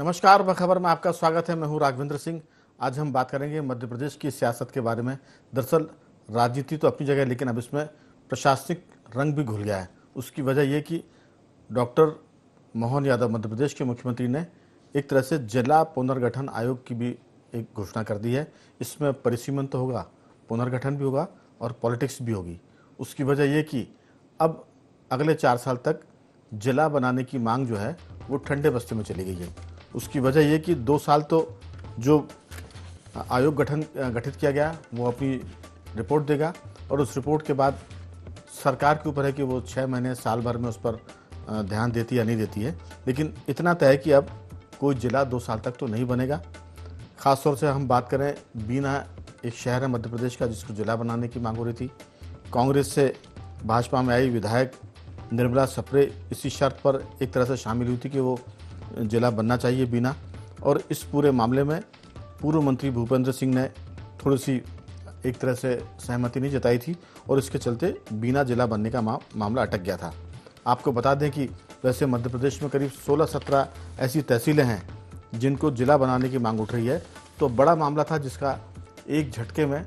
नमस्कार, खबर में आपका स्वागत है। मैं हूं राघवेंद्र सिंह। आज हम बात करेंगे मध्य प्रदेश की सियासत के बारे में। दरअसल राजनीति तो अपनी जगह है, लेकिन अब इसमें प्रशासनिक रंग भी घुल गया है। उसकी वजह यह कि डॉक्टर मोहन यादव मध्य प्रदेश के मुख्यमंत्री ने एक तरह से जिला पुनर्गठन आयोग की भी एक घोषणा कर दी है। इसमें परिसीमन तो होगा, पुनर्गठन भी होगा और पॉलिटिक्स भी होगी। उसकी वजह यह कि अब अगले 4 साल तक जिला बनाने की मांग जो है वो ठंडे बस्ते में चली गई है। उसकी वजह यह कि 2 साल तो जो आयोग गठित किया गया वो अपनी रिपोर्ट देगा और उस रिपोर्ट के बाद सरकार के ऊपर है कि वो 6 महीने साल भर में उस पर ध्यान देती या नहीं देती है। लेकिन इतना तय है कि अब कोई जिला 2 साल तक तो नहीं बनेगा। ख़ासतौर से हम बात करें, बीना एक शहर है मध्य प्रदेश का जिसको जिला बनाने की मांग हो रही थी। कांग्रेस से भाजपा में आई विधायक निर्मला सप्रे इसी शर्त पर एक तरह से शामिल हुई थी कि वो जिला बनना चाहिए बीना। और इस पूरे मामले में पूर्व मंत्री भूपेंद्र सिंह ने थोड़ी सी एक तरह से सहमति नहीं जताई थी और इसके चलते बीना जिला बनने का मामला अटक गया था। आपको बता दें कि वैसे मध्य प्रदेश में करीब 16-17 ऐसी तहसीलें हैं जिनको जिला बनाने की मांग उठ रही है। तो बड़ा मामला था जिसका एक झटके में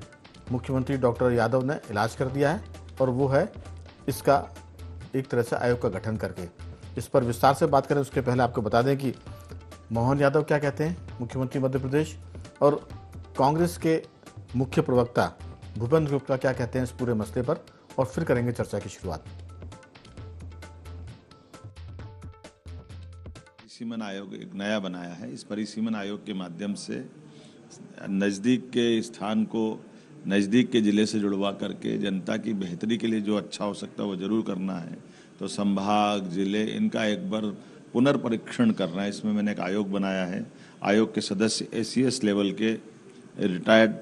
मुख्यमंत्री डॉक्टर यादव ने इलाज कर दिया है और वो है इसका एक तरह से आयोग का गठन करके। इस पर विस्तार से बात करें उसके पहले आपको बता दें कि मोहन यादव क्या कहते हैं, मुख्यमंत्री मध्य प्रदेश, और कांग्रेस के मुख्य प्रवक्ता भूपेंद्र गुप्ता क्या कहते हैं इस पूरे मसले पर, और फिर करेंगे चर्चा की शुरुआत। परिसीमन आयोग एक नया बनाया है। इस परिसीमन आयोग के माध्यम से नज़दीक के स्थान को नज़दीक के ज़िले से जुड़वा करके जनता की बेहतरी के लिए जो अच्छा हो सकता है वो ज़रूर करना है। तो संभाग, ज़िले, इनका एक बार पुनर्परीक्षण करना है। इसमें मैंने एक आयोग बनाया है। आयोग के सदस्य ACS लेवल के रिटायर्ड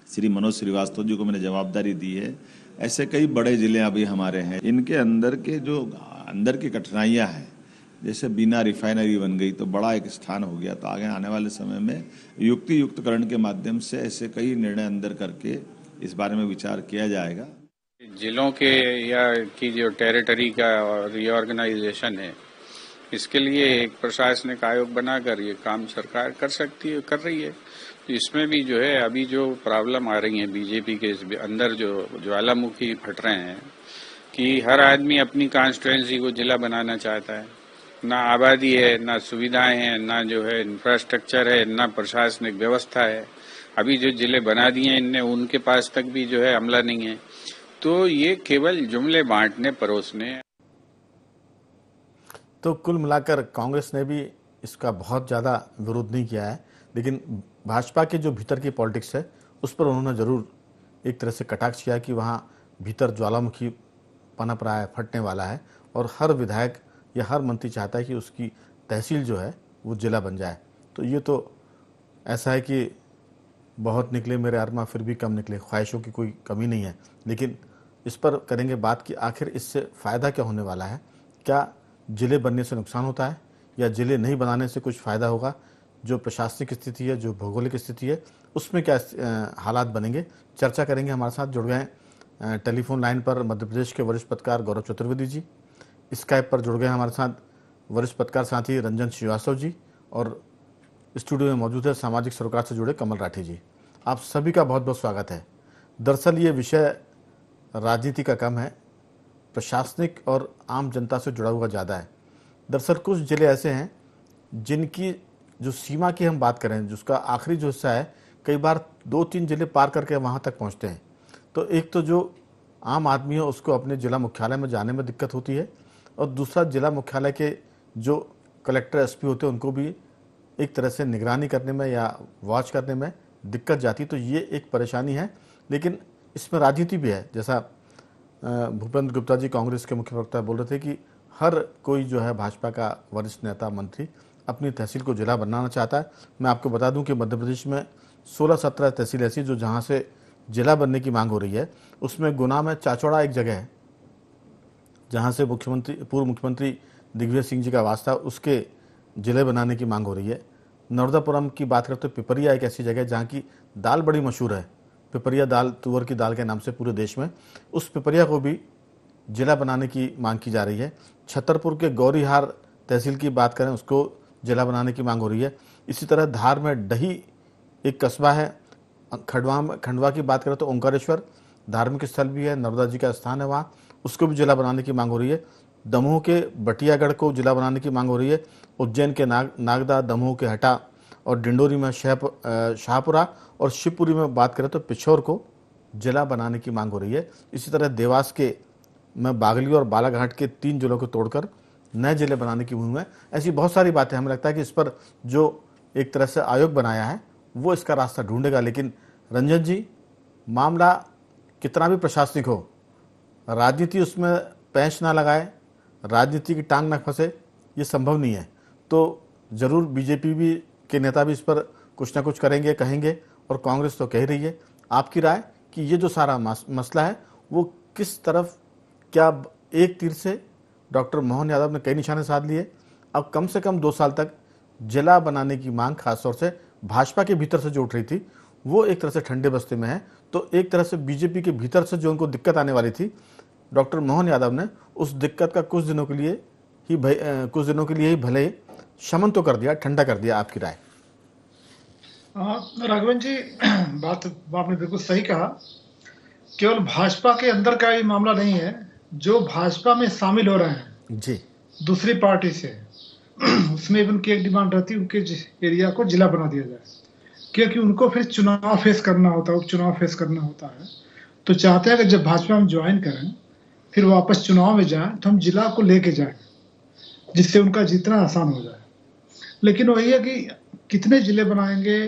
श्री मनोज श्रीवास्तव जी को मैंने जवाबदारी दी है। ऐसे कई बड़े ज़िले अभी हमारे हैं, इनके अंदर के जो अंदर की कठिनाइयाँ हैं, जैसे बीना रिफाइनरी बन गई तो बड़ा एक स्थान हो गया। तो आगे आने वाले समय में युक्तियुक्तकरण के माध्यम से ऐसे कई निर्णय अंदर करके इस बारे में विचार किया जाएगा। जिलों के या की जो टेरिटरी का रीऑर्गेनाइजेशन है, इसके लिए एक प्रशासनिक आयोग बनाकर ये काम सरकार कर सकती है, कर रही है। तो इसमें भी जो है अभी जो प्रॉब्लम आ रही है बीजेपी के अंदर, जो ज्वालामुखी फट रहे हैं कि हर आदमी अपनी कॉन्स्टिट्यूएंसी को जिला बनाना चाहता है। ना आबादी है, ना सुविधाएं हैं, ना जो है इंफ्रास्ट्रक्चर है, ना प्रशासनिक व्यवस्था है। अभी जो जिले बना दिए इनने, उनके पास तक भी जो है अमला नहीं है। तो ये केवल जुमले बांटने परोसने। तो कुल मिलाकर कांग्रेस ने भी इसका बहुत ज़्यादा विरोध नहीं किया है, लेकिन भाजपा के जो भीतर की पॉलिटिक्स है उस पर उन्होंने ज़रूर एक तरह से कटाक्ष किया कि वहाँ भीतर ज्वालामुखी पनप रहा है, फटने वाला है, और हर विधायक या हर मंत्री चाहता है कि उसकी तहसील जो है वो जिला बन जाए। तो ये तो ऐसा है कि बहुत निकले मेरे अरमा फिर भी कम निकले, ख्वाहिशों की कोई कमी नहीं है। लेकिन इस पर करेंगे बात कि आखिर इससे फ़ायदा क्या होने वाला है। क्या ज़िले बनने से नुकसान होता है या ज़िले नहीं बनाने से कुछ फ़ायदा होगा? जो प्रशासनिक स्थिति है, जो भौगोलिक स्थिति है, उसमें क्या हालात बनेंगे, चर्चा करेंगे। हमारे साथ जुड़ गए टेलीफोन लाइन पर मध्य प्रदेश के वरिष्ठ पत्रकार गौरव चतुर्वेदी जी, स्काइप पर जुड़ गए हमारे साथ वरिष्ठ पत्रकार साथी रंजन श्रीवास्तव जी, और स्टूडियो में मौजूद है सामाजिक सरोकार से जुड़े कमल राठी जी। आप सभी का बहुत बहुत स्वागत है। दरअसल ये विषय राजनीति का कम है, प्रशासनिक और आम जनता से जुड़ा हुआ ज़्यादा है। दरअसल कुछ ज़िले ऐसे हैं जिनकी जो सीमा की हम बात करें, जिसका आखिरी जो हिस्सा है, कई बार 2-3 ज़िले पार करके वहाँ तक पहुँचते हैं। तो एक तो जो आम आदमी है उसको अपने ज़िला मुख्यालय में जाने में दिक्कत होती है, और दूसरा ज़िला मुख्यालय के जो कलेक्टर SP होते हैं उनको भी एक तरह से निगरानी करने में या वॉच करने में दिक्कत जाती। तो ये एक परेशानी है, लेकिन इसमें राजनीति भी है। जैसा भूपेंद्र गुप्ता जी कांग्रेस के मुख्य प्रवक्ता बोल रहे थे कि हर कोई जो है भाजपा का वरिष्ठ नेता, मंत्री अपनी तहसील को जिला बनाना चाहता है। मैं आपको बता दूं कि मध्य प्रदेश में 16-17 तहसील ऐसी जो जहां से जिला बनने की मांग हो रही है। उसमें गुना में चाचौड़ा एक जगह है जहां से पूर्व मुख्यमंत्री दिग्विजय सिंह जी का वास्ता, उसके जिले बनाने की मांग हो रही है। नर्मदापुरम की बात करते तो पिपरिया एक ऐसी जगह है जहाँ की दाल बड़ी मशहूर है, पिपरिया दाल, तुअर की दाल के नाम से पूरे देश में। उस पिपरिया को भी जिला बनाने की मांग की जा रही है। छतरपुर के गौरीहार तहसील की बात करें, उसको जिला बनाने की मांग हो रही है। इसी तरह धार में डही एक कस्बा है, खंडवा की बात करें तो ओंकारेश्वर धार्मिक स्थल भी है, नर्मदा जी का स्थान है वहाँ, उसको भी जिला बनाने की मांग हो रही है। दमोह के बटियागढ़ को जिला बनाने की मांग हो रही है। उज्जैन के नागदा, दमोह के हटा और डिंडोरी में शाहपुरा और शिवपुरी में बात करें तो पिछोर को जिला बनाने की मांग हो रही है। इसी तरह देवास के में बागली और बालाघाट के 3 जिलों को तोड़कर नए जिले बनाने की मुहिम है। ऐसी बहुत सारी बातें, हमें लगता है कि इस पर जो एक तरह से आयोग बनाया है वो इसका रास्ता ढूंढेगा। लेकिन रंजन जी, मामला कितना भी प्रशासनिक हो, राजनीति उसमें पैंच ना लगाए, राजनीति की टांग ना फंसे, ये संभव नहीं है। तो ज़रूर बीजेपी भी के नेता भी इस पर कुछ ना कुछ करेंगे, कहेंगे, और कांग्रेस तो कह रही है। आपकी राय कि ये जो सारा मसला है वो किस तरफ, क्या एक तीर से डॉक्टर मोहन यादव ने कई निशाने साध लिए, अब कम से कम 2 साल तक जिला बनाने की मांग खासतौर से भाजपा के भीतर से जो उठ रही थी वो एक तरह से ठंडे बस्ते में है, तो एक तरह से बीजेपी के भीतर से जो उनको दिक्कत आने वाली थी, डॉक्टर मोहन यादव ने उस दिक्कत का कुछ दिनों के लिए ही भले शमन तो कर दिया, ठंडा कर दिया। आपकी राय? राघवन जी, बात आपने बिल्कुल सही कहा। केवल भाजपा के अंदर का ये मामला नहीं है, जो भाजपा में शामिल हो रहे हैं जी दूसरी पार्टी से, उसमें भी उनकी एक डिमांड रहती है उनके एरिया को जिला बना दिया जाए, क्योंकि उनको फिर चुनाव फेस करना होता है, उपचुनाव फेस करना होता है। तो चाहते हैं कि जब भाजपा में ज्वाइन करें फिर वापस चुनाव में जाएं तो हम जिला को लेके जाएं, जिससे उनका जीतना आसान हो जाए। लेकिन वही है कि कितने जिले बनाएंगे,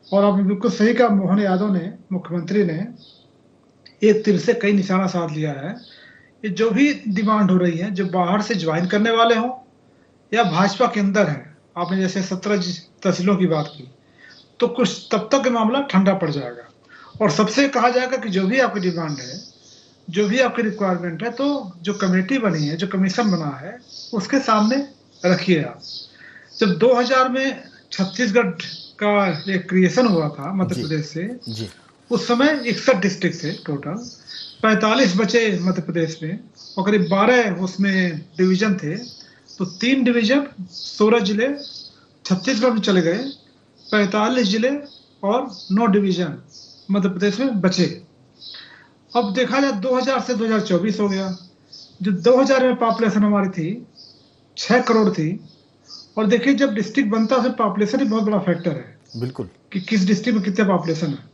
और आपने बिल्कुल सही कहा, मोहन यादव ने, मुख्यमंत्री ने एक तीर से कई निशाना साध लिया है। ये जो भी डिमांड हो रही है, जो बाहर से ज्वाइन करने वाले हों या भाजपा के अंदर है, आपने जैसे 17 तहसीलों की बात की, तो कुछ तब तक ये मामला ठंडा पड़ जाएगा और सबसे कहा जाएगा कि जो भी आपकी डिमांड है, जो भी आपकी रिक्वायरमेंट है, तो जो कमेटी बनी है, जो कमीशन बना है, उसके सामने रखिए आप। जब 2000 में छत्तीसगढ़ का एक क्रिएशन हुआ था मध्य प्रदेश से, जी उस समय 61 डिस्ट्रिक्ट थे टोटल, 45 बचे मध्य प्रदेश में और करीब 12 उसमें डिवीजन थे। तो 3 डिवीजन 16 जिले छत्तीसगढ़ में चले गए, 45 जिले और 9 डिवीजन मध्य प्रदेश में बचे। अब देखा जाए 2000 से 2024 हो गया। जो 2000 में पॉपुलेशन हमारी थी 6 करोड़ थी, और देखिए जब डिस्ट्रिक्ट बनता है पॉपुलेशन ही बहुत बड़ा फैक्टर है, बिल्कुल, कि किस डिस्ट्रिक्ट में कितने पॉपुलेशन है।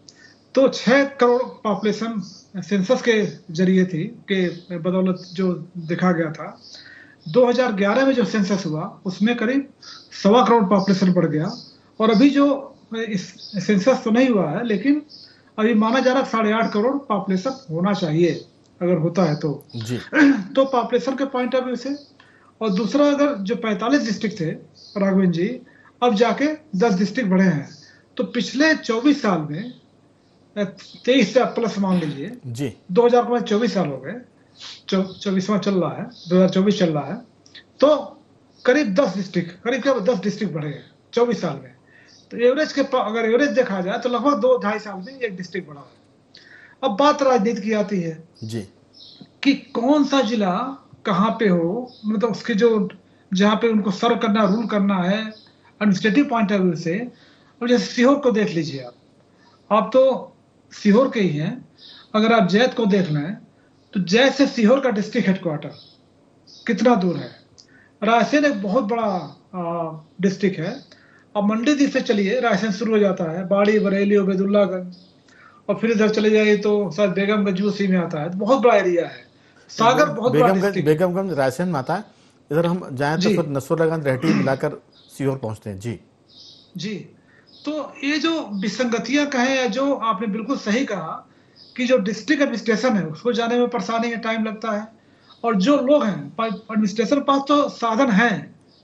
तो 6 करोड़ पॉपुलेशन सेंसस के जरिए थी, के बदौलत जो देखा गया था। 2011 में जो सेंसस हुआ उसमें करीब 1.25 करोड़ पॉपुलेशन बढ़ गया, और अभी जो सेंसस तो नहीं हुआ है, लेकिन अभी माना जा रहा है 8.5 करोड़ पॉपुलेशन होना चाहिए, अगर होता है तो जी तो पॉपुलेशन के पॉइंट ऑफ व्यू से। और दूसरा, अगर जो 45 डिस्ट्रिक्ट थे राघवन जी, अब जाके 10 डिस्ट्रिक्ट बढ़े हैं। तो पिछले 24 साल में 23 से प्लस मान लीजिए जी 2000 के बाद 24 साल हो गए, 24वां चल रहा है, 2024 चल रहा है, तो करीब 10 डिस्ट्रिक्ट बढ़े हैं 24 साल में। तो एवरेज के अगर एवरेज देखा जाए तो लगभग 2-2.5 साल में एक डिस्ट्रिक्ट बढ़ा है। अब बात राजनीति की आती है जी कि कौन सा जिला कहाँ पे हो, मतलब उसके जो जहाँ पे उनको सर्व करना, रूल करना है एडमिनिस्ट्रेटिव पॉइंट ऑफ व्यू से। अब जैसे सीहोर को देख लीजिए, आप तो सीहोर के ही हैं। अगर आप जैत को देख लें तो जैत से सीहोर का डिस्ट्रिक्ट हेडक्वार्टर कितना दूर है। रायसेन एक बहुत बड़ा डिस्ट्रिक्ट है। अब मंडीदीप से चलिए, रायसेन शुरू हो जाता है, बाड़ी, बरेली, उबैदुल्लागंज, और फिर इधर चले जाइए तो शायद बेगमगंज उसी में आता है। तो बहुत बड़ा एरिया है। सागर बहुत बड़ा डिस्ट्रिक्ट, बेगमगंज रायसेन में आता है। इधर हम जाएं तो फिर नसरुल्लागंज, रहटी मिलाकर सीहोर पहुंचते हैं। जी जी। तो ये जो विसंगतियां कहें, या जो आपने बिल्कुल सही कहा कि जो डिस्ट्रिक्ट एडमिनिस्ट्रेशन है उसको जाने में परेशानी है, टाइम लगता है, और जो लोग हैं एडमिनिस्ट्रेशन पास तो साधन है,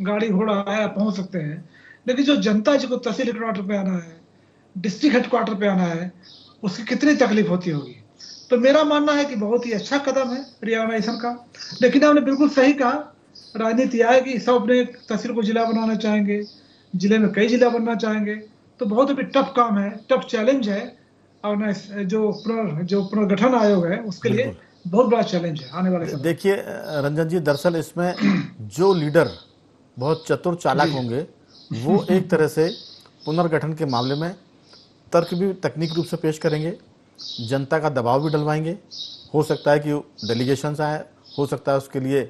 गाड़ी घोड़ा है, पहुंच सकते हैं, लेकिन जो जनता जिसको तहसील हेडक्वार्टर पे आना है, डिस्ट्रिक्ट हेडक्वार्टर पे आना है, उसकी कितनी तकलीफ होती होगी। तो मेरा मानना है कि बहुत ही अच्छा कदम है रिऑर्गेनाइजेशन का। लेकिन आपने बिल्कुल सही कहा, राजनीति आएगी, सब अपने तहसील को जिला बनाना चाहेंगे, जिले में कई जिला बनना चाहेंगे, तो बहुत ही टफ काम है, टफ चैलेंज है। और जो पुनर्गठन आयोग है उसके लिए बहुत बड़ा चैलेंज है आने वाले समय। देखिए रंजन जी, दरअसल इसमें जो लीडर बहुत चतुर चालाक होंगे, वो एक तरह से पुनर्गठन के मामले में तर्क भी तकनीक रूप से पेश करेंगे, जनता का दबाव भी डलवाएंगे। हो सकता है कि डेलीगेशंस आए, हो सकता है उसके लिए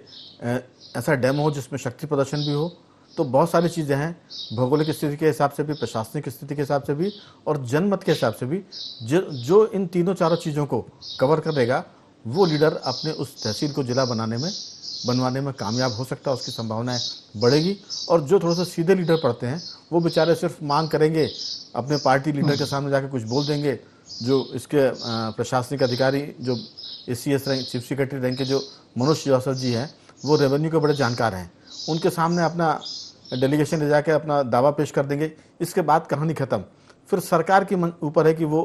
ऐसा डेमो हो जिसमें शक्ति प्रदर्शन भी हो। तो बहुत सारी चीज़ें हैं, भौगोलिक स्थिति के हिसाब से भी, प्रशासनिक स्थिति के हिसाब से भी और जनमत के हिसाब से भी। जो इन तीनों चारों चीज़ों को कवर करेगा, वो लीडर अपने उस तहसील को जिला बनवाने में कामयाब हो सकता है, उसकी संभावनाएं बढ़ेगी। और जो थोड़ा सा सीधे लीडर पड़ते हैं, वो बेचारे सिर्फ मांग करेंगे, अपने पार्टी लीडर के सामने जाकर कुछ बोल देंगे। जो इसके प्रशासनिक अधिकारी, जो ACS rank, chief secretary rank के जो मनोज श्रीवास्तव जी हैं, वो रेवेन्यू के बड़े जानकार हैं, उनके सामने अपना डेलीगेशन ले जाकर अपना दावा पेश कर देंगे। इसके बाद कहानी खत्म। फिर सरकार के ऊपर है कि वो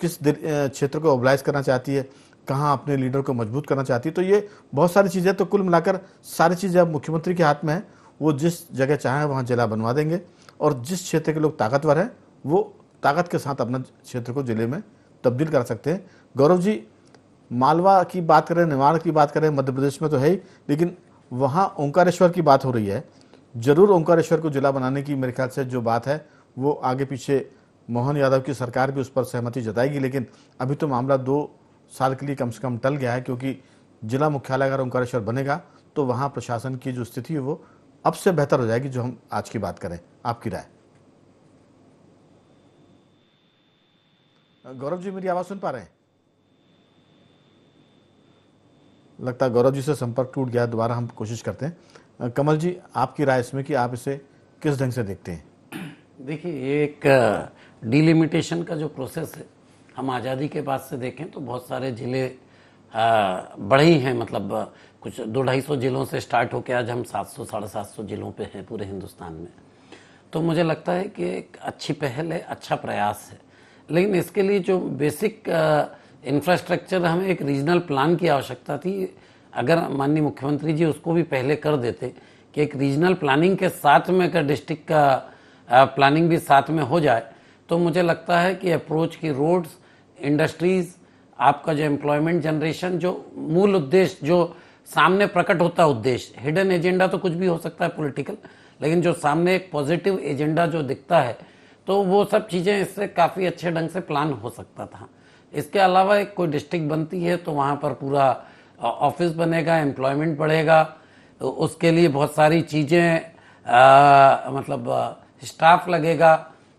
किस क्षेत्र को मोबिलाइज करना चाहती है, कहाँ अपने लीडर को मजबूत करना चाहती है। तो ये बहुत सारी चीज़ें, तो कुल मिलाकर सारी चीज़ें अब मुख्यमंत्री के हाथ में है। वो जिस जगह चाहें वहाँ जिला बनवा देंगे, और जिस क्षेत्र के लोग ताकतवर हैं वो ताकत के साथ अपना क्षेत्र को जिले में तब्दील कर सकते हैं। गौरव जी, मालवा की बात करें, निवाड़ की बात करें, मध्य प्रदेश में तो है ही, लेकिन वहाँ ओंकारेश्वर की बात हो रही है। जरूर ओंकारेश्वर को जिला बनाने की मेरे ख्याल से जो बात है, वो आगे पीछे मोहन यादव की सरकार भी उस पर सहमति जताएगी। लेकिन अभी तो मामला 2 साल के लिए कम से कम टल गया है, क्योंकि जिला मुख्यालय अगर ओंकारेश्वर बनेगा तो वहाँ प्रशासन की जो स्थिति है वो अब से बेहतर हो जाएगी, जो हम आज की बात करें। आपकी राय? गौरव जी, मेरी आवाज़ सुन पा रहे हैं? लगता है गौरव जी से संपर्क टूट गया, दोबारा हम कोशिश करते हैं। कमल जी, आपकी राय इसमें कि आप इसे किस ढंग से देखते हैं? देखिए, ये एक डिलिमिटेशन का जो प्रोसेस है, हम आज़ादी के बाद से देखें तो बहुत सारे ज़िले बढ़े ही हैं। मतलब कुछ 200-250 जिलों से स्टार्ट होकर आज हम 700-750 जिलों पे हैं पूरे हिंदुस्तान में। तो मुझे लगता है कि एक अच्छी पहल है, अच्छा प्रयास है, लेकिन इसके लिए जो बेसिक इंफ्रास्ट्रक्चर, हमें एक रीजनल प्लान की आवश्यकता थी। अगर माननीय मुख्यमंत्री जी उसको भी पहले कर देते कि एक रीजनल प्लानिंग के साथ में अगर डिस्ट्रिक्ट का प्लानिंग भी साथ में हो जाए, तो मुझे लगता है कि अप्रोच की रोड्स, इंडस्ट्रीज, आपका जो एम्प्लॉयमेंट जनरेशन, जो मूल उद्देश्य जो सामने प्रकट होता है उद्देश्य, हिडन एजेंडा तो कुछ भी हो सकता है पॉलिटिकल, लेकिन जो सामने एक पॉजिटिव एजेंडा जो दिखता है, तो वो सब चीज़ें इससे काफ़ी अच्छे ढंग से प्लान हो सकता था। इसके अलावा एक कोई डिस्ट्रिक्ट बनती है तो वहाँ पर पूरा ऑफिस बनेगा, एम्प्लॉयमेंट बढ़ेगा, तो उसके लिए बहुत सारी चीज़ें मतलब स्टाफ लगेगा,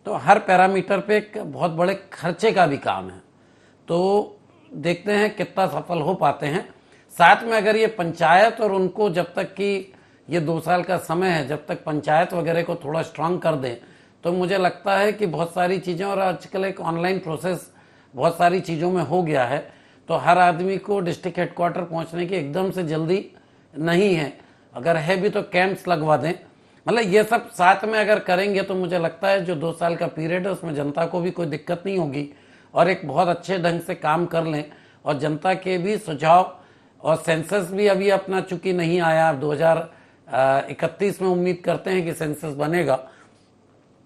तो हर पैरामीटर पे एक बहुत बड़े खर्चे का भी काम है। तो देखते हैं कितना सफल हो पाते हैं। साथ में अगर ये पंचायत और उनको, जब तक कि ये 2 साल का समय है, जब तक पंचायत वगैरह को थोड़ा स्ट्रांग कर दें, तो मुझे लगता है कि बहुत सारी चीज़ें, और आजकल एक ऑनलाइन प्रोसेस बहुत सारी चीज़ों में हो गया है, तो हर आदमी को डिस्ट्रिक्ट हेडक्वार्टर पहुंचने की एकदम से जल्दी नहीं है। अगर है भी तो कैंप्स लगवा दें। मतलब ये सब साथ में अगर करेंगे तो मुझे लगता है जो 2 साल का पीरियड है उसमें जनता को भी कोई दिक्कत नहीं होगी, और एक बहुत अच्छे ढंग से काम कर लें। और जनता के भी सुझाव, और सेंसस भी अभी अपना चूंकि नहीं आया, 2031 में उम्मीद करते हैं कि सेंसस बनेगा,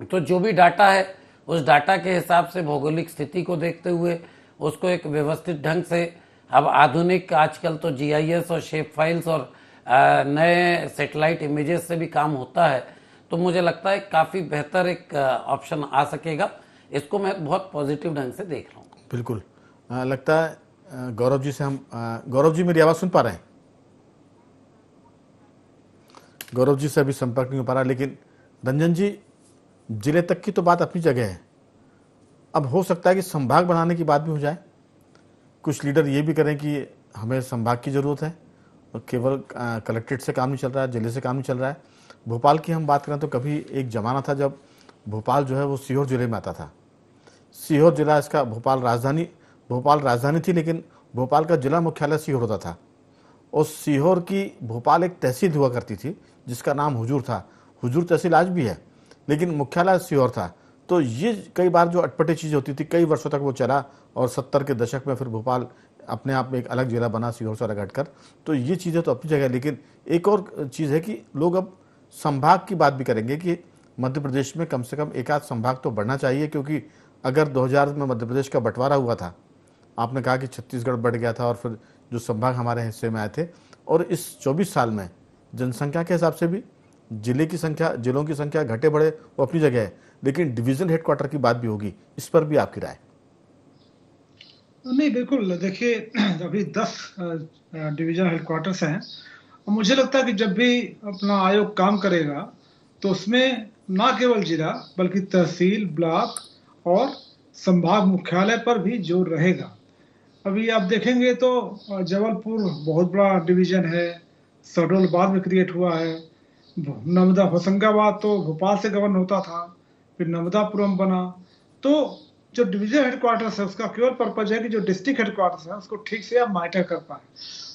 तो जो भी डाटा है उस डाटा के हिसाब से भौगोलिक स्थिति को देखते हुए उसको एक व्यवस्थित ढंग से, अब आधुनिक आजकल तो GIS और शेप फाइल्स और नए सैटेलाइट इमेजेस से भी काम होता है, तो मुझे लगता है काफ़ी बेहतर एक ऑप्शन आ सकेगा। इसको मैं बहुत पॉजिटिव ढंग से देख रहा हूँ। बिल्कुल। लगता है गौरव जी से हम, गौरव जी मेरी आवाज़ सुन पा रहे हैं? गौरव जी से अभी संपर्क नहीं हो पा रहा, लेकिन रंजन जी, जिले तक की तो बात अपनी जगह है। अब हो सकता है कि संभाग बनाने की बात भी हो जाए। कुछ लीडर ये भी करें कि हमें संभाग की ज़रूरत है, और केवल कलेक्ट्रेट से काम नहीं चल रहा है, जिले से काम नहीं चल रहा है। भोपाल की हम बात करें तो कभी एक ज़माना था जब भोपाल जो है वो सीहोर जिले में आता था। सीहोर जिला, इसका भोपाल राजधानी थी, लेकिन भोपाल का जिला मुख्यालय सीहोर होता था। और सीहोर की भोपाल एक तहसील हुआ करती थी जिसका नाम हुजूर था। हुजूर तहसील आज भी है, लेकिन मुख्यालय सीहोर था। तो ये कई बार जो अटपटी चीज़ होती थी, कई वर्षों तक वो चला, और 70 के दशक में फिर भोपाल अपने आप में एक अलग जिला बना सीहोर से अलग हटकर। तो ये चीज़ें तो अपनी जगह है, लेकिन एक और चीज़ है कि लोग अब संभाग की बात भी करेंगे कि मध्य प्रदेश में कम से कम एक आध संभाग तो बढ़ना चाहिए। क्योंकि अगर 2000 में मध्य प्रदेश का बंटवारा हुआ था, आपने कहा कि छत्तीसगढ़ बढ़ गया था, और फिर जो संभाग हमारे हिस्से में आए थे, और इस 24 साल में जनसंख्या के हिसाब से भी, जिलों की संख्या घटे बढ़े वो अपनी जगह है, लेकिन डिवीजन हेडक्वार्टर की बात भी होगी, इस पर भी आपकी राय? नहीं, बिल्कुल देखिए, अभी 10 डिवीजन हेडक्वार्टर्स हैं और मुझे लगता है कि जब भी अपना आयोग काम करेगा तो उसमें ना केवल जिला बल्कि तहसील, ब्लॉक और संभाग मुख्यालय पर भी जोर रहेगा। अभी आप देखेंगे तो जबलपुर बहुत बड़ा डिवीजन है, शहडोल बाद में क्रिएट हुआ है, नर्मदा होशंगाबाद तो भोपाल से गवर्न होता था, फिर नर्मदापुरम बना। तो जो डिवीजन हेडक्वार्टर्स है उसका केवल पर्पज है कि जो डिस्ट्रिक्ट हेडक्वार्टर्स है उसको ठीक से आप मॉनिटर कर पाए।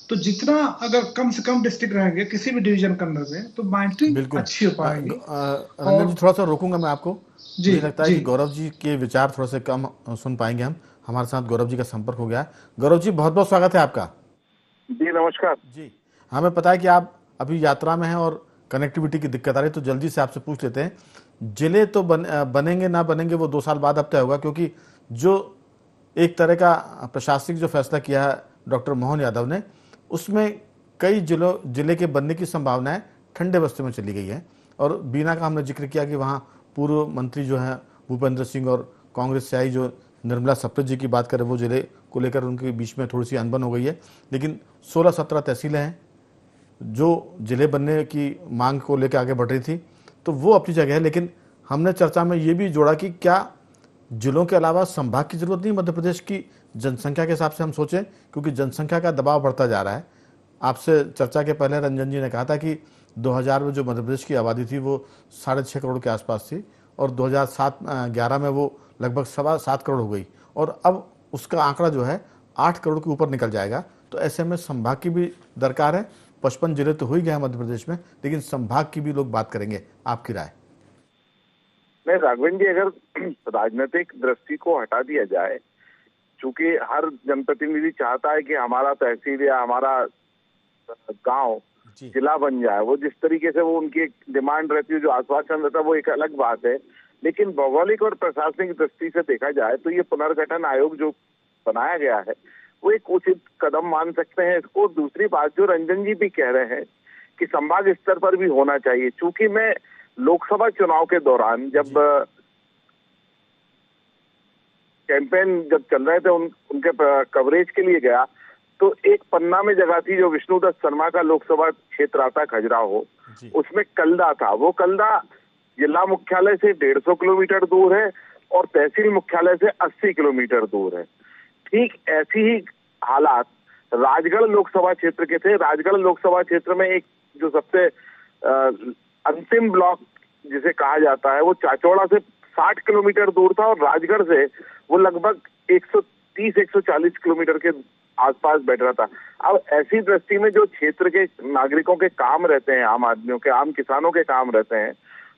तो जितना अगर कम से कम डिस्ट्रिक्ट रहेंगे किसी भी डिवीजन के अंदर में तो मॉनिटरिंग बिल्कुल। अच्छी हो पाएगी। रंजन जी, और थोड़ा सा रोकूंगा मैं आपको। जी मुझे लगता है जी कि गौरव जी के विचार थोड़े से कम सुन पाएंगे हम। हमारे साथ गौरव जी का संपर्क हो गया है। गौरव जी, बहुत बहुत स्वागत है आपका। जी नमस्कार। जी, हमें पता है कि आप अभी यात्रा में हैं और कनेक्टिविटी की दिक्कत आ रही है, तो जल्दी से आपसे पूछ लेते हैं, जिले तो बनेंगे ना बनेंगे वो 2 साल बाद अब तय होगा, क्योंकि जो एक तरह का प्रशासनिक जो फैसला किया है डॉक्टर मोहन यादव ने, उसमें कई जिले के बनने की संभावनाएं ठंडे बस्ते में चली गई है। और बीना का हमने जिक्र किया कि वहाँ पूर्व मंत्री जो हैं भूपेंद्र सिंह और कांग्रेस से आई जो निर्मला सप्रे जी की बात करें, वो जिले को लेकर उनके बीच में थोड़ी सी अनबन हो गई है। लेकिन 16-17 तहसीलें हैं जो जिले बनने की मांग को लेकर आगे बढ़ रही थी, तो वो अपनी जगह है। लेकिन हमने चर्चा में ये भी जोड़ा कि क्या जिलों के अलावा संभाग की जरूरत नहीं मध्य प्रदेश की जनसंख्या के हिसाब से हम सोचें, क्योंकि जनसंख्या का दबाव बढ़ता जा रहा है। आपसे चर्चा के पहले रंजन जी ने कहा था कि 2000 में जो मध्य प्रदेश की आबादी थी वो 6.5 करोड़ के आसपास थी और 2007-11 में वो लगभग 7.25 करोड़ हो गई, और अब उसका आंकड़ा जो है 8 करोड़ के ऊपर निकल जाएगा। तो ऐसे में संभाग की भी दरकार है। 55 जिले तो हो ही गए मध्य प्रदेश में, लेकिन संभाग की भी लोग बात करेंगे। आपकी राय? नहीं राघवन जी, अगर राजनीतिक दृष्टि को हटा दिया जाए, चूंकि हर जनप्रतिनिधि चाहता है कि हमारा तहसील या हमारा गांव जिला बन जाए, वो जिस तरीके से वो उनकी एक डिमांड रहती है, जो आश्वासन रहता है, वो एक अलग बात है। लेकिन भौगोलिक और प्रशासनिक दृष्टि से देखा जाए तो ये पुनर्गठन आयोग जो बनाया गया है वो एक उचित कदम मान सकते हैं इसको। दूसरी बात जो रंजन जी भी कह रहे हैं कि संभाग स्तर पर भी होना चाहिए, चूंकि मैं लोकसभा चुनाव के दौरान जब कैंपेन जब चल रहे थे उनके कवरेज के लिए गया, तो एक पन्ना में जगह थी जो विष्णुदत्त शर्मा का लोकसभा क्षेत्र आता खजुराहो, उसमें कलदा था। वो कलदा जिला मुख्यालय से 150 किलोमीटर दूर है और तहसील मुख्यालय से 80 किलोमीटर दूर है। ठीक ऐसी ही हालात राजगढ़ लोकसभा क्षेत्र के थे। राजगढ़ लोकसभा क्षेत्र में एक जो सबसे अंतिम ब्लॉक जिसे कहा जाता है वो चाचौड़ा से 60 किलोमीटर दूर था और राजगढ़ से वो लगभग 130-140 किलोमीटर के आसपास बैठ रहा था। अब ऐसी दृष्टि में जो क्षेत्र के नागरिकों के काम रहते हैं, आम आदमियों के, आम किसानों के काम रहते हैं,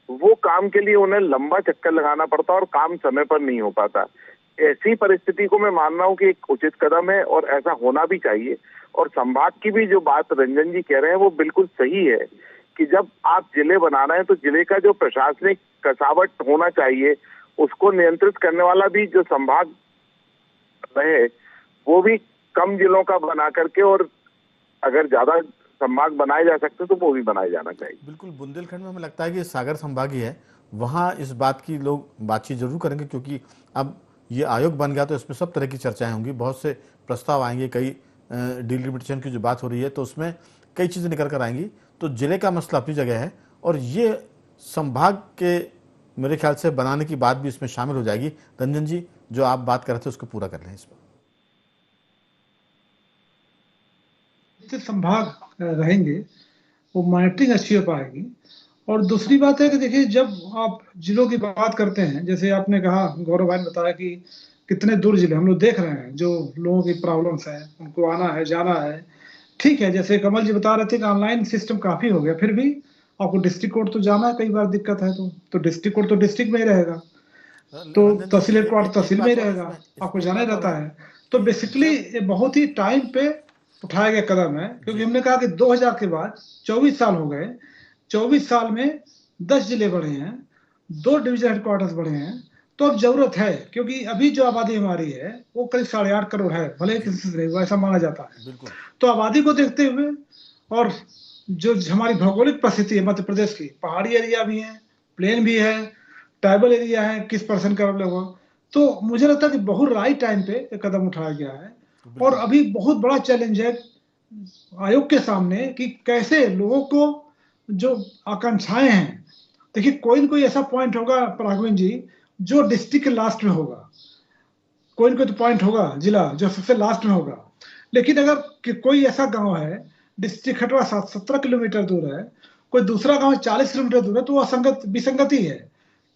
वो काम के लिए उन्हें लंबा चक्कर लगाना पड़ता और काम समय पर नहीं हो पाता। ऐसी परिस्थिति को मैं मान रहा हूँ कि एक उचित कदम है और ऐसा होना भी चाहिए। और संभाग की भी जो बात रंजन जी कह रहे हैं वो बिल्कुल सही है कि जब आप जिले बना रहे हैं तो जिले का जो प्रशासनिक कसावट होना चाहिए उसको नियंत्रित करने वाला भी जो संभाग रहे वो भी कम जिलों का बना करके, और अगर ज्यादा संभाग बनाए जा सकते तो वो भी बनाए जाना चाहिए। बिल्कुल। बुंदेलखंड में हमें लगता है कि सागर संभाग ही है, वहाँ इस बात की लोग बातचीत जरूर करेंगे, क्योंकि अब ये आयोग बन गया तो इसमें सब तरह की चर्चाएं होंगी, बहुत से प्रस्ताव आएंगे, कई डिलिमिटेशन की जो बात हो रही है तो उसमें कई चीज़ें निकल कर आएंगी। तो जिले का मसला अपनी जगह है और ये संभाग के मेरे ख्याल से बनाने की बात भी इसमें शामिल हो जाएगी। रंजन जी, जो आप बात कर रहे थे उसको पूरा कर लें इस पर। संभाग रहेंगे वो मॉनिटरिंग अच्छी हो पाएगी। और दूसरी बात है कि देखिए, जब आप जिलों की बात करते हैं, जैसे आपने कहा, गौरव भाई ने बताया कि कितने दूर जिले हम लोग देख रहे हैं, जो लोगों की प्रॉब्लम्स है उनको आना है जाना है। ठीक है, जैसे कमल जी बता रहे थे कि ऑनलाइन सिस्टम काफी हो गया, फिर भी आपको डिस्ट्रिक्ट कोर्ट तो जाना है, कई बार दिक्कत है तो डिस्ट्रिक्ट कोर्ट तो डिस्ट्रिक्ट में ही रहेगा, तो तहसील हेडक्वार्टर तहसील में ही रहेगा, आपको जाना ही रहता है। तो बेसिकली ये बहुत ही टाइम पे उठाया गया कदम है, क्योंकि हमने कहा कि 2000 के बाद 24 साल हो गए, 24 साल में 10 जिले बढ़े हैं, 2 डिवीजन हेडक्वार्टर्स बढ़े हैं। तो अब जरूरत है, क्योंकि अभी जो आबादी हमारी है वो करीब 8.5 करोड़ है, भले किसी से नहीं, ऐसा माना जाता है। तो आबादी को देखते हुए और जो हमारी भौगोलिक परिस्थिति है मध्य प्रदेश की, पहाड़ी एरिया भी है, प्लेन भी है, ट्राइबल एरिया है, किस परसेंट का लगभग, तो मुझे लगता है कि बहुत राइट टाइम पे ये कदम उठाया गया है। और अभी बहुत बड़ा चैलेंज है आयोग के सामने कि कैसे लोगों को जो आकांक्षाएं हैं, देखिए कोई न कोई ऐसा पॉइंट होगा परागवन जी जो डिस्ट्रिक्ट के लास्ट में होगा, कोई न कोई तो पॉइंट होगा जिला जो सबसे लास्ट में होगा। लेकिन अगर कोई ऐसा गांव है डिस्ट्रिक्ट हटवा 17 किलोमीटर दूर है, कोई दूसरा गांव 40 किलोमीटर दूर है, तो वो असंगत विसंगति है।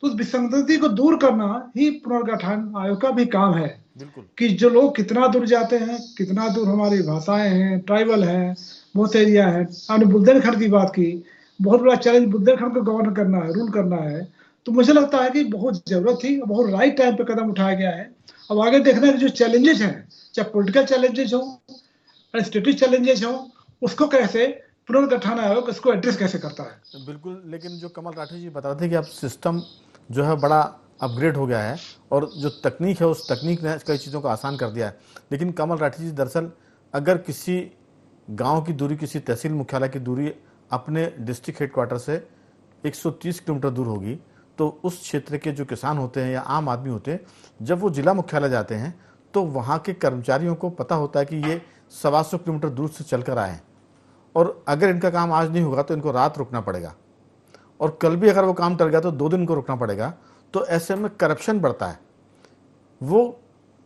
तो उस विसंगति को दूर करना ही पुनर्गठन आयोग का भी काम है बिल्कुल कि जो लोग कितना दूर जाते हैं, कितना दूर हमारी भाषाएं हैं, ट्राइबल है, बहुत एरिया है। आपने बुंदेलखंड की बात की, बहुत बड़ा चैलेंज बुंदेलखंड को गवर्न करना है, रूल करना है। तो मुझे लगता है कि बहुत जरूरत थी, बहुत राइट टाइम पे कदम उठाया गया है। अब आगे देखना है कि जो चैलेंजेस हैं, चाहे पॉलिटिकल चैलेंजेस हो, एडमिनिस्ट्रेटिव चैलेंजेस हो, उसको कैसे पुनर्गठन आयोग इसको एड्रेस कैसे करता है। बिल्कुल। लेकिन जो कमल राठी जी बता रहे थे कि अब सिस्टम जो है बड़ा अपग्रेड हो गया है और जो तकनीक है उस तकनीक ने कई चीज़ों को आसान कर दिया है। लेकिन कमल राठी जी दरअसल अगर किसी गांव की दूरी, किसी तहसील मुख्यालय की दूरी अपने डिस्ट्रिक्ट हेडक्वार्टर से 130 किलोमीटर दूर होगी, तो उस क्षेत्र के जो किसान होते हैं या आम आदमी होते हैं, जब वो जिला मुख्यालय जाते हैं तो वहाँ के कर्मचारियों को पता होता है कि ये 125 किलोमीटर दूर से चलकर आए हैं और अगर इनका काम आज नहीं होगा तो इनको रात रुकना पड़ेगा, और कल भी अगर वो काम टल गया तो 2 दिन को रुकना पड़ेगा। तो ऐसे में करप्शन बढ़ता है। वो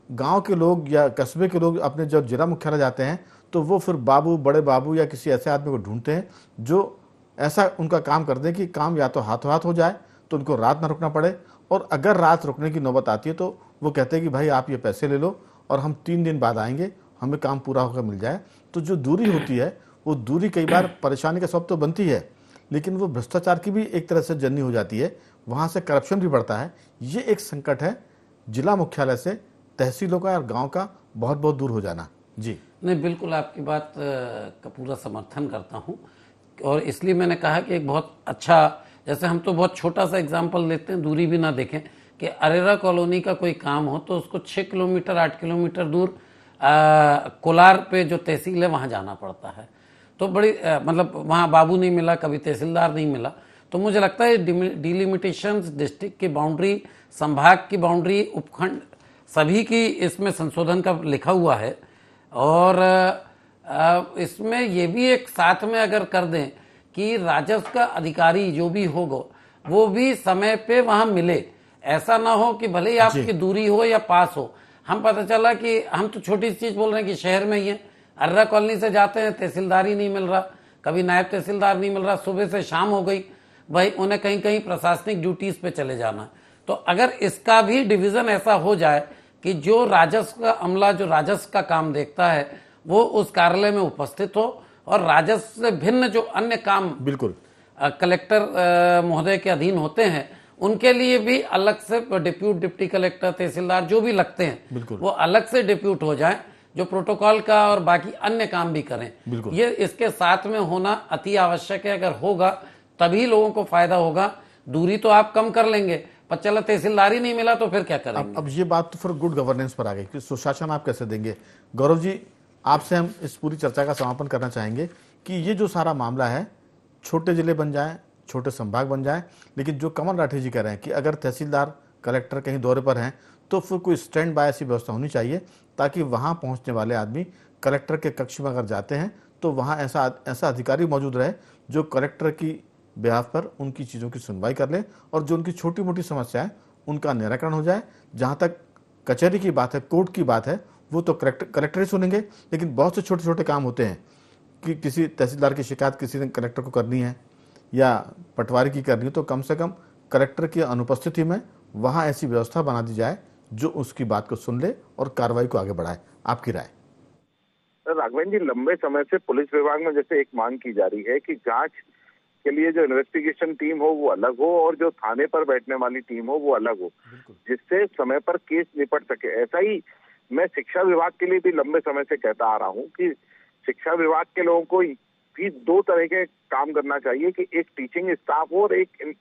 गांव के लोग या कस्बे के लोग अपने जब जिला मुख्यालय जाते हैं तो वो फिर बाबू, बड़े बाबू या किसी ऐसे आदमी को ढूंढते हैं जो ऐसा उनका काम कर दे कि काम या तो हाथों हाथ हो जाए तो उनको रात ना रुकना पड़े, और अगर रात रुकने की नौबत आती है तो वो कहते हैं कि भाई आप ये पैसे ले लो और हम 3 दिन बाद आएंगे, हमें काम पूरा होकर मिल जाए। तो जो दूरी होती है वो दूरी कई बार परेशानी का सबब तो बनती है, लेकिन वो भ्रष्टाचार की भी एक तरह से जननी हो जाती है, वहाँ से करप्शन भी बढ़ता है। ये एक संकट है जिला मुख्यालय से तहसीलों का और गांव का बहुत बहुत दूर हो जाना। जी नहीं, बिल्कुल आपकी बात का पूरा समर्थन करता हूँ। और इसलिए मैंने कहा कि एक बहुत अच्छा, जैसे हम तो बहुत छोटा सा एग्जाम्पल लेते हैं, दूरी भी ना देखें, कि अरेरा कॉलोनी का कोई काम हो तो उसको 6 किलोमीटर 8 किलोमीटर दूर कोलार पे जो तहसील है वहाँ जाना पड़ता है। तो बड़ी मतलब वहाँ बाबू नहीं मिला, कभी तहसीलदार नहीं मिला। तो मुझे लगता है डिलिमिटेशंस, डिस्ट्रिक्ट की बाउंड्री, संभाग की बाउंड्री, उपखंड, सभी की इसमें संशोधन का लिखा हुआ है। और इसमें ये भी एक साथ में अगर कर दें कि राजस्व का अधिकारी जो भी होगा वो भी समय पे वहां मिले, ऐसा ना हो कि भले ही आपकी दूरी हो या पास हो। हम पता चला कि हम तो छोटी सी चीज बोल रहे हैं कि शहर में ही है, अर्रा कॉलोनी से जाते हैं, तहसीलदार ही नहीं मिल रहा, कभी नायब तहसीलदार नहीं मिल रहा, सुबह से शाम हो गई, भाई उन्हें कहीं कहीं प्रशासनिक ड्यूटीज पे चले जाना है। तो अगर इसका भी डिवीजन ऐसा हो जाए कि जो राजस्व का अमला, जो राजस्व का काम देखता है, वो उस कार्यालय में उपस्थित हो, और राजस्व से भिन्न जो अन्य काम बिल्कुल कलेक्टर महोदय के अधीन होते हैं उनके लिए भी अलग से डिप्टी कलेक्टर, तहसीलदार जो भी लगते हैं वो अलग से डिप्यूट हो जाए, जो प्रोटोकॉल का और बाकी अन्य काम भी करें। ये इसके साथ में होना अति आवश्यक है। अगर होगा तभी लोगों को फायदा होगा। दूरी तो आप कम कर लेंगे, पर चला तहसीलदार ही नहीं मिला तो फिर क्या करेंगे। अब ये बात तो फिर गुड गवर्नेंस पर आ गई कि सुशासन आप कैसे देंगे। गौरव जी, आपसे हम इस पूरी चर्चा का समापन करना चाहेंगे कि ये जो सारा मामला है, छोटे जिले बन जाएं, छोटे संभाग बन जाएं, लेकिन जो कमल राठी जी कह रहे हैं कि अगर तहसीलदार, कलेक्टर कहीं दौरे पर हैं तो फिर कोई स्टैंड बाय ऐसी व्यवस्था होनी चाहिए ताकि वहां पहुंचने वाले आदमी कलेक्टर के कक्ष में अगर जाते हैं तो वहां ऐसा अधिकारी मौजूद रहे जो कलेक्टर की बिहाफ पर उनकी चीज़ों की सुनवाई कर ले और जो उनकी छोटी मोटी समस्या है उनका निराकरण हो जाए। जहाँ तक कचहरी की बात है, कोर्ट की बात है, वो तो कलेक्टर ही सुनेंगे, लेकिन बहुत से छोटे छोटे काम होते हैं कि किसी तहसीलदार की शिकायत किसी ने कलेक्टर को करनी है या पटवारी की करनी है, तो कम से कम कलेक्टर की अनुपस्थिति में वहाँ ऐसी व्यवस्था बना दी जाए जो उसकी बात को सुन ले और कार्रवाई को आगे बढ़ाए। आपकी राय? राघवेंद्र जी, लंबे समय से पुलिस विभाग में जैसे एक मांग की जा रही है कि जांच के लिए जो इन्वेस्टिगेशन टीम हो वो अलग हो और जो थाने पर बैठने वाली टीम हो वो अलग हो, जिससे समय पर केस निपट सके। ऐसा ही मैं शिक्षा विभाग के लिए भी लंबे समय से कहता आ रहा हूँ कि शिक्षा विभाग के लोगों को भी 2 तरह के काम करना चाहिए कि एक टीचिंग स्टाफ हो और एक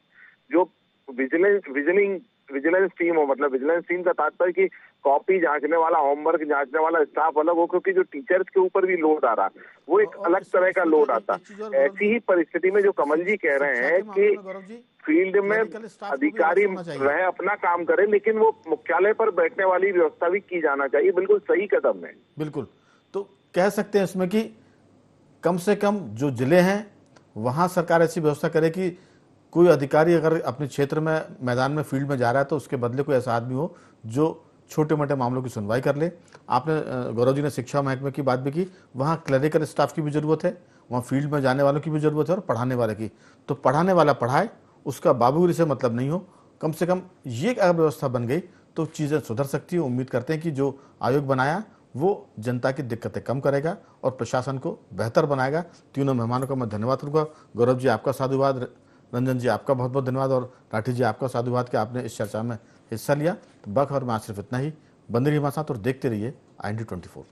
जो विजिलिंग विजिलेंस टीम हो, मतलब विजिलेंस टीम का तात्पर्य कि कॉपी जांचने वाला, होमवर्क जांचने वाला स्टाफ अलग हो, क्योंकि जो टीचर्स के ऊपर भी लोड आ रहा वो एक और अलग तरह का लोड आता। ऐसी ही परिस्थिति में जो कमल जी कह रहे हैं कि फील्ड में अधिकारी रहे, अपना काम करे, लेकिन वो मुख्यालय पर बैठने वाली व्यवस्था भी की जाना चाहिए। बिल्कुल सही कदम है। बिल्कुल, तो कह सकते हैं इसमें कि कम से कम जो जिले हैं वहां सरकार ऐसी व्यवस्था करे कि कोई अधिकारी अगर अपने क्षेत्र में मैदान में फील्ड में जा रहा है तो उसके बदले कोई ऐसा आदमी हो जो छोटे मोटे मामलों की सुनवाई कर ले। आपने गौरव जी ने शिक्षा महकमे की बात भी की, वहाँ क्लरिकल स्टाफ की भी ज़रूरत है, वहाँ फील्ड में जाने वालों की भी ज़रूरत है और पढ़ाने वाले की। तो पढ़ाने वाला पढ़ाए, उसका बाबूगिरी से मतलब नहीं हो। कम से कम ये अगर व्यवस्था बन गई तो चीज़ें सुधर सकती है। उम्मीद करते हैं कि जो आयोग बनाया वो जनता की दिक्कतें कम करेगा और प्रशासन को बेहतर बनाएगा। तीनों मेहमानों का मैं धन्यवाद करूँगा। गौरव जी आपका साधुवाद, रंजन जी आपका बहुत बहुत धन्यवाद और राठी जी आपका साधुवाद कि आपने इस चर्चा में हिस्सा लिया। तो बखबर में आज सिर्फ इतना ही। बंदे रहिए हमारे साथ और देखते रहिए IND24।